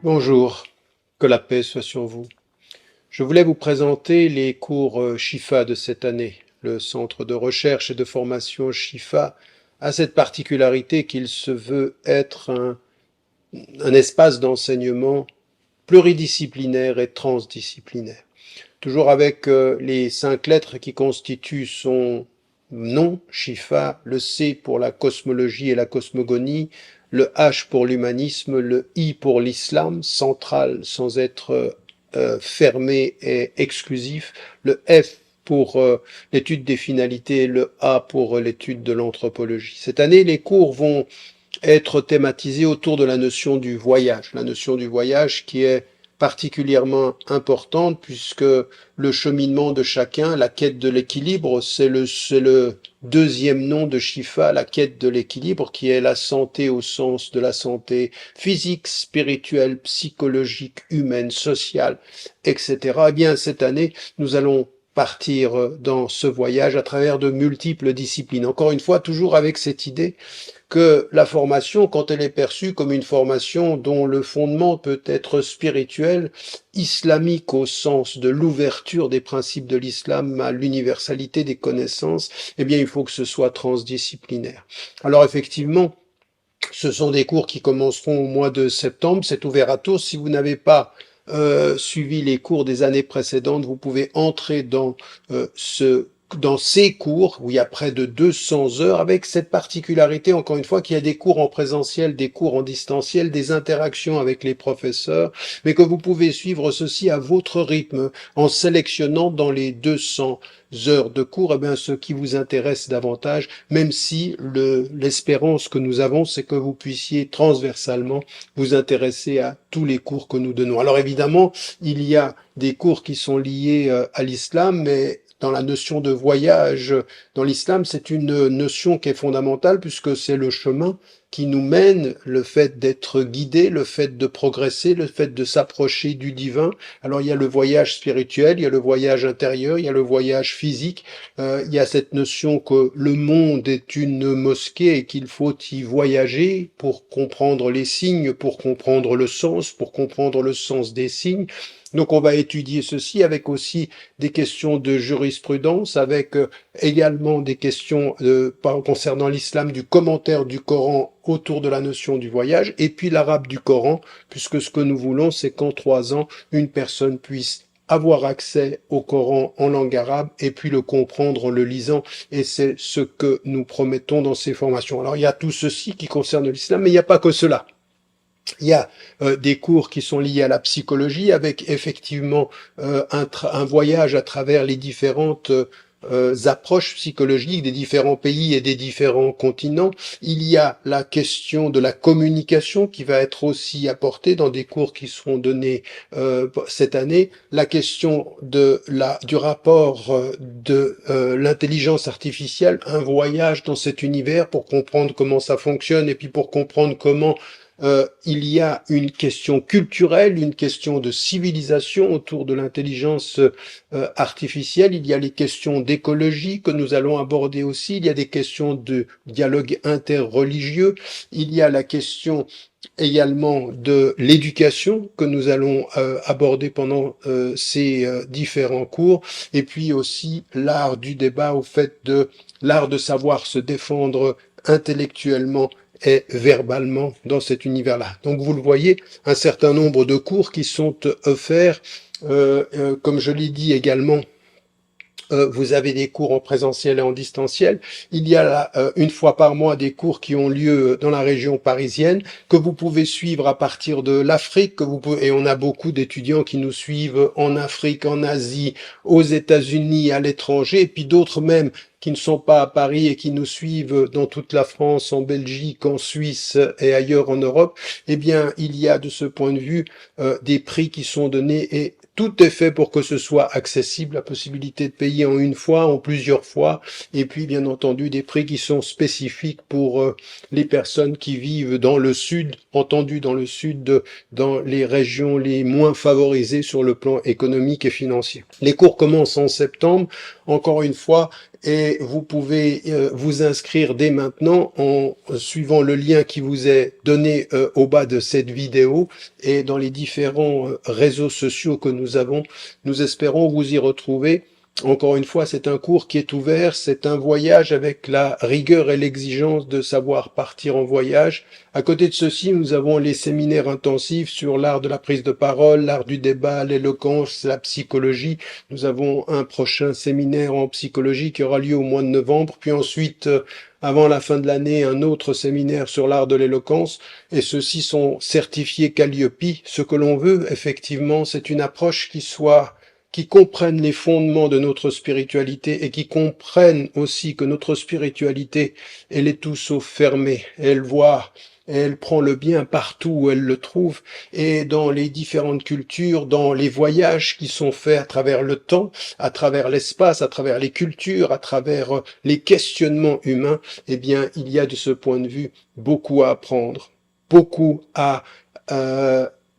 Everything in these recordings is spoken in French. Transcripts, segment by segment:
Bonjour, que la paix soit sur vous. Je voulais vous présenter les cours Shifa de cette année. Le centre de recherche et de formation Shifa a cette particularité qu'il se veut être un espace d'enseignement pluridisciplinaire et transdisciplinaire. Toujours avec les 5 lettres qui constituent son nom, Shifa, le C pour la cosmologie et la cosmogonie, le H pour l'humanisme, le I pour l'islam, central sans être fermé et exclusif, le F pour l'étude des finalités et le A pour l'étude de l'anthropologie. Cette année, les cours vont être thématisés autour de la notion du voyage qui est particulièrement importante puisque le cheminement de chacun, la quête de l'équilibre, c'est le deuxième nom de Shifa, la quête de l'équilibre, qui est la santé au sens de la santé physique, spirituelle, psychologique, humaine, sociale, etc. Eh bien, cette année, nous allons partir dans ce voyage à travers de multiples disciplines. Encore une fois, toujours avec cette idée que la formation, quand elle est perçue comme une formation dont le fondement peut être spirituel, islamique au sens de l'ouverture des principes de l'islam à l'universalité des connaissances, eh bien, il faut que ce soit transdisciplinaire. Alors, effectivement, ce sont des cours qui commenceront au mois de septembre. C'est ouvert à tous. Si vous n'avez pas suivi les cours des années précédentes, vous pouvez entrer dans ces cours où il y a près de 200 heures avec cette particularité, encore une fois, qu'il y a des cours en présentiel, des cours en distanciel, des interactions avec les professeurs, mais que vous pouvez suivre ceci à votre rythme en sélectionnant dans les 200 heures de cours, eh bien, ce qui vous intéresse davantage, même si l'espérance que nous avons, c'est que vous puissiez transversalement vous intéresser à tous les cours que nous donnons. Alors évidemment, il y a des cours qui sont liés à l'islam, mais dans la notion de voyage dans l'islam, c'est une notion qui est fondamentale puisque c'est le chemin qui nous mène, le fait d'être guidé, le fait de progresser, le fait de s'approcher du divin. Alors il y a le voyage spirituel, il y a le voyage intérieur, il y a le voyage physique, il y a cette notion que le monde est une mosquée et qu'il faut y voyager pour comprendre les signes, pour comprendre le sens des signes. Donc on va étudier ceci avec aussi des questions de jurisprudence, avec également des questions concernant l'islam, du commentaire du Coran autour de la notion du voyage, et puis l'arabe du Coran, puisque ce que nous voulons, c'est qu'en 3 ans, une personne puisse avoir accès au Coran en langue arabe et puis le comprendre en le lisant. Et c'est ce que nous promettons dans ces formations. Alors il y a tout ceci qui concerne l'islam, mais il n'y a pas que cela. Il y a des cours qui sont liés à la psychologie avec effectivement un voyage à travers les différentes approches psychologiques des différents pays et des différents continents. Il y a la question de la communication qui va être aussi apportée dans des cours qui seront donnés cette année. La question du rapport de l'intelligence artificielle, un voyage dans cet univers pour comprendre comment ça fonctionne et puis pour comprendre comment il y a une question culturelle, une question de civilisation autour de l'intelligence artificielle. Il y a les questions d'écologie que nous allons aborder aussi. Il y a des questions de dialogue interreligieux. Il y a la question également de l'éducation que nous allons aborder pendant ces différents cours. Et puis aussi l'art du débat au fait de l'art de savoir se défendre intellectuellement et verbalement dans cet univers-là. Donc vous le voyez, un certain nombre de cours qui sont offerts, comme je l'ai dit également, vous avez des cours en présentiel et en distanciel. Il y a là, une fois par mois des cours qui ont lieu dans la région parisienne que vous pouvez suivre à partir de l'Afrique, et on a beaucoup d'étudiants qui nous suivent en Afrique, en Asie, aux États-Unis, à l'étranger, et puis d'autres même qui ne sont pas à Paris et qui nous suivent dans toute la France, en Belgique, en Suisse et ailleurs en Europe. Eh bien, il y a de ce point de vue des prix qui sont donnés et tout est fait pour que ce soit accessible, la possibilité de payer en une fois, en plusieurs fois, et puis bien entendu des prix qui sont spécifiques pour les personnes qui vivent dans le sud, entendu dans le sud, dans les régions les moins favorisées sur le plan économique et financier. Les cours commencent en septembre. encore une fois, et vous pouvez vous inscrire dès maintenant en suivant le lien qui vous est donné au bas de cette vidéo et dans les différents réseaux sociaux que nous avons. Nous espérons vous y retrouver. Encore une fois, c'est un cours qui est ouvert, c'est un voyage avec la rigueur et l'exigence de savoir partir en voyage. À côté de ceci, nous avons les séminaires intensifs sur l'art de la prise de parole, l'art du débat, l'éloquence, la psychologie. Nous avons un prochain séminaire en psychologie qui aura lieu au mois de novembre, puis ensuite, avant la fin de l'année, un autre séminaire sur l'art de l'éloquence, et ceux-ci sont certifiés Calliope. Ce que l'on veut, effectivement, c'est une approche qui comprennent les fondements de notre spiritualité et qui comprennent aussi que notre spiritualité, elle est tout sauf fermée. Elle voit, elle prend le bien partout où elle le trouve et dans les différentes cultures, dans les voyages qui sont faits à travers le temps, à travers l'espace, à travers les cultures, à travers les questionnements humains, eh bien, il y a de ce point de vue beaucoup à apprendre, beaucoup à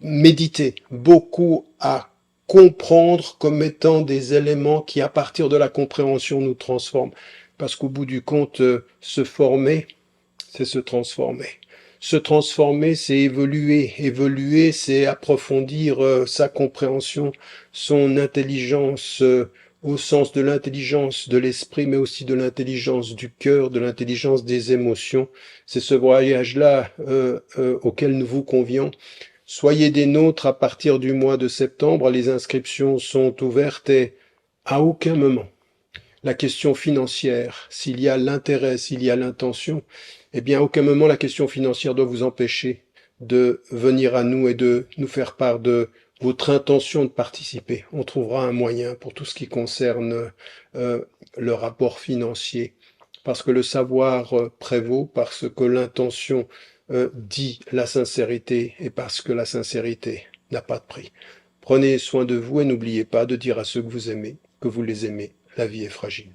méditer, beaucoup à comprendre comme étant des éléments qui, à partir de la compréhension, nous transforment. Parce qu'au bout du compte, se former, c'est se transformer. Se transformer, c'est évoluer. Évoluer, c'est approfondir sa compréhension, son intelligence, au sens de l'intelligence de l'esprit, mais aussi de l'intelligence du cœur, de l'intelligence des émotions. C'est ce voyage-là auquel nous vous convions. Soyez des nôtres à partir du mois de septembre. Les inscriptions sont ouvertes et à aucun moment la question financière, s'il y a l'intérêt, s'il y a l'intention, eh bien, à aucun moment la question financière doit vous empêcher de venir à nous et de nous faire part de votre intention de participer. On trouvera un moyen pour tout ce qui concerne le rapport financier, parce que le savoir prévaut, parce que l'intention dit la sincérité et parce que la sincérité n'a pas de prix. Prenez soin de vous et n'oubliez pas de dire à ceux que vous aimez que vous les aimez. La vie est fragile.